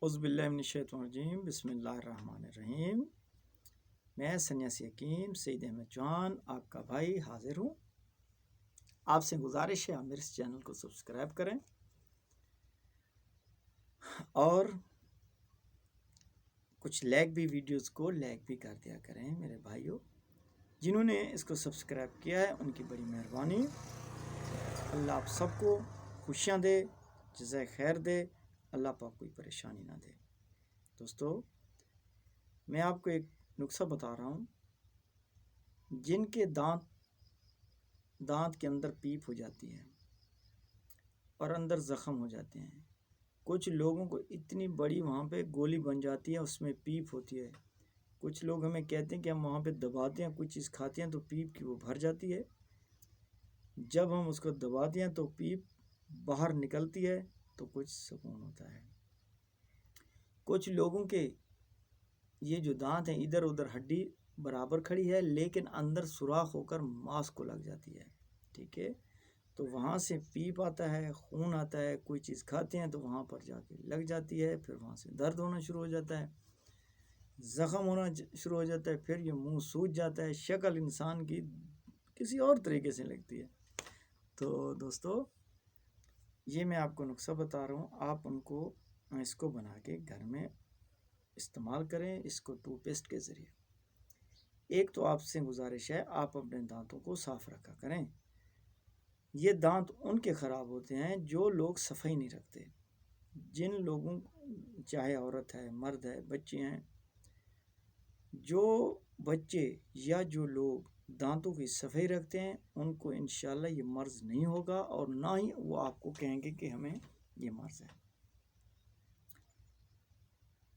اعوذ باللہ من الشیطان الرجیم، بسم اللہ الرحمن الرحیم۔ میں سنیاسی حکیم سعید احمد جان آپ کا بھائی حاضر ہوں۔ آپ سے گزارش ہے آپ میرے اس چینل کو سبسکرائب کریں اور کچھ لائک بھی ویڈیوز کو لائک بھی کر دیا کریں میرے بھائیوں۔ جنہوں نے اس کو سبسکرائب کیا ہے ان کی بڑی مہربانی۔ اللہ آپ سب کو خوشیاں دے، جزائے خیر دے، اللہ پاک کوئی پریشانی نہ دے۔ دوستو، میں آپ کو ایک نسخہ بتا رہا ہوں۔ جن کے دانت کے اندر پیپ ہو جاتی ہے اور اندر زخم ہو جاتے ہیں، کچھ لوگوں کو اتنی بڑی وہاں پہ گولی بن جاتی ہے، اس میں پیپ ہوتی ہے۔ کچھ لوگ ہمیں کہتے ہیں کہ ہم وہاں پہ دباتے ہیں، کوئی چیز کھاتے ہیں تو پیپ کی وہ بھر جاتی ہے۔ جب ہم اس کو دباتے ہیں تو پیپ باہر نکلتی ہے تو کچھ سکون ہوتا ہے۔ کچھ لوگوں کے یہ جو دانت ہیں ادھر ادھر ہڈی برابر کھڑی ہے لیکن اندر سوراخ ہو کر ماس کو لگ جاتی ہے، ٹھیک ہے، تو وہاں سے پیپ آتا ہے، خون آتا ہے، کوئی چیز کھاتے ہیں تو وہاں پر جا کے لگ جاتی ہے، پھر وہاں سے درد ہونا شروع ہو جاتا ہے، زخم ہونا شروع ہو جاتا ہے، پھر یہ منہ سوج جاتا ہے، شکل انسان کی کسی اور طریقے سے لگتی ہے۔ تو دوستو، یہ میں آپ کو نسخہ بتا رہا ہوں، آپ اس کو بنا کے گھر میں استعمال کریں، اس کو ٹوتھ پیسٹ کے ذریعے۔ ایک تو آپ سے گزارش ہے آپ اپنے دانتوں کو صاف رکھا کریں۔ یہ دانت ان کے خراب ہوتے ہیں جو لوگ صفائی نہیں رکھتے۔ جن لوگوں، چاہے عورت ہے، مرد ہے، بچے ہیں، جو بچے یا جو لوگ دانتوں کی صفائی رکھتے ہیں ان کو انشاءاللہ یہ مرض نہیں ہوگا، اور نہ ہی وہ آپ کو کہیں گے کہ ہمیں یہ مرض ہے۔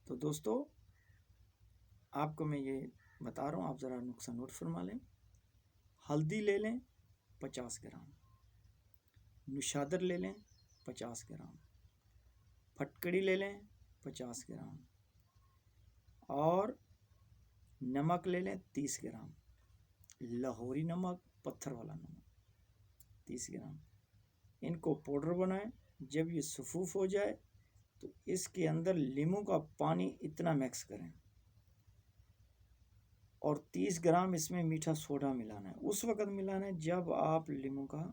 تو دوستو، آپ کو میں یہ بتا رہا ہوں، آپ ذرا نسخہ نوٹ فرما لیں۔ ہلدی لے لیں 50 گرام، نشادر لے لیں 50 گرام، پھٹکڑی لے لیں 50 گرام، اور نمک لے لیں 30 گرام، لاہوری نمک، پتھر والا نمک 30 گرام۔ ان کو پاؤڈر بنائیں۔ جب یہ صفوف ہو جائے تو اس کے اندر لیموں کا پانی اتنا مکس کریں، اور 30 گرام اس میں میٹھا سوڈا ملانا ہے۔ اس وقت ملانا ہے جب آپ لیموں کا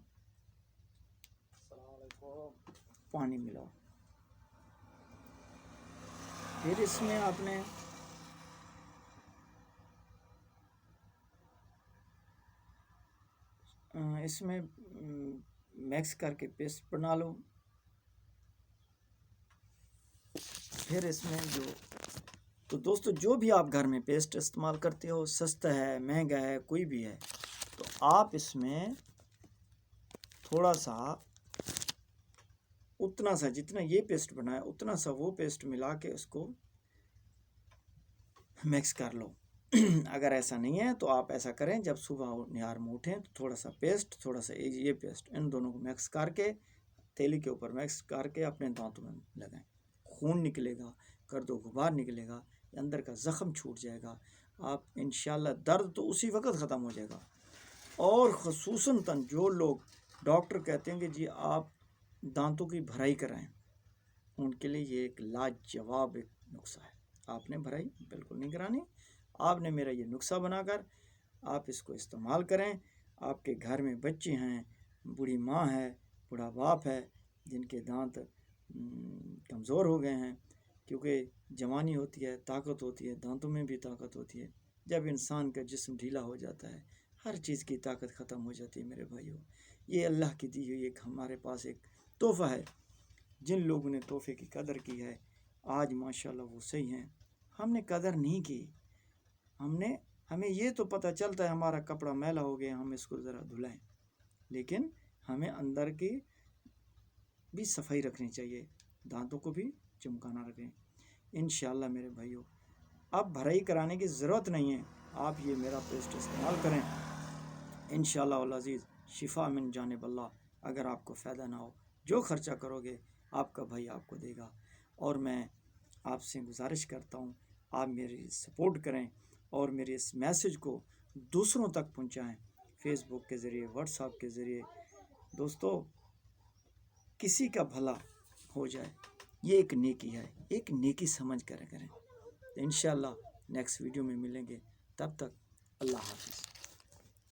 پانی ملاؤ۔ پھر اس میں آپ نے اس میں مکس کر کے پیسٹ بنا لو۔ پھر اس میں تو دوستو، جو بھی آپ گھر میں پیسٹ استعمال کرتے ہو، سستا ہے، مہنگا ہے، کوئی بھی ہے، تو آپ اس میں تھوڑا سا اتنا سا جتنا یہ پیسٹ بنایا اتنا سا وہ پیسٹ ملا کے اس کو مکس کر لو۔ اگر ایسا نہیں ہے تو آپ ایسا کریں، جب صبح نہار میں اٹھیں تو تھوڑا سا پیسٹ، تھوڑا سا یہ پیسٹ، ان دونوں کو مکس کر کے تیلی کے اوپر مکس کر کے اپنے دانتوں میں لگائیں۔ خون نکلے گا، گرد و غبار نکلے گا، اندر کا زخم چھوٹ جائے گا، آپ انشاءاللہ درد تو اسی وقت ختم ہو جائے گا۔ اور خصوصاً جو لوگ ڈاکٹر کہتے ہیں کہ جی آپ دانتوں کی بھرائی کرائیں، ان کے لیے یہ ایک لاجواب ایک نسخہ ہے۔ آپ نے بھرائی بالکل نہیں کرانی، آپ نے میرا یہ نسخہ بنا کر آپ اس کو استعمال کریں۔ آپ کے گھر میں بچے ہیں، بوڑھی ماں ہے، بوڑھا باپ ہے، جن کے دانت کمزور ہو گئے ہیں، کیونکہ جوانی ہوتی ہے، طاقت ہوتی ہے، دانتوں میں بھی طاقت ہوتی ہے۔ جب انسان کا جسم ڈھیلا ہو جاتا ہے، ہر چیز کی طاقت ختم ہو جاتی ہے میرے بھائیوں۔ یہ اللہ کی دی ہوئی ایک ہمارے پاس ایک تحفہ ہے۔ جن لوگوں نے تحفے کی قدر کی ہے آج ماشاءاللہ وہ صحیح ہیں۔ ہم نے قدر نہیں کی، ہمیں یہ تو پتہ چلتا ہے ہمارا کپڑا میلا ہو گیا، ہم اس کو ذرا دھلائیں، لیکن ہمیں اندر کی بھی صفائی رکھنی چاہیے، دانتوں کو بھی چمکانا رکھیں۔ انشاءاللہ میرے بھائیوں، اب بھرائی کرانے کی ضرورت نہیں ہے، آپ یہ میرا پیسٹ استعمال کریں، انشاءاللہ العزیز شفا من جانب اللہ۔ اگر آپ کو فائدہ نہ ہو، جو خرچہ کرو گے آپ کا بھائی آپ کو دے گا۔ اور میں آپ سے گزارش کرتا ہوں آپ میری سپورٹ کریں اور میرے اس میسج کو دوسروں تک پہنچائیں، فیس بک کے ذریعے، واٹس ایپ کے ذریعے۔ دوستو، کسی کا بھلا ہو جائے یہ ایک نیکی ہے، ایک نیکی سمجھ کر کریں. انشاءاللہ نیکسٹ ویڈیو میں ملیں گے، تب تک اللہ حافظ.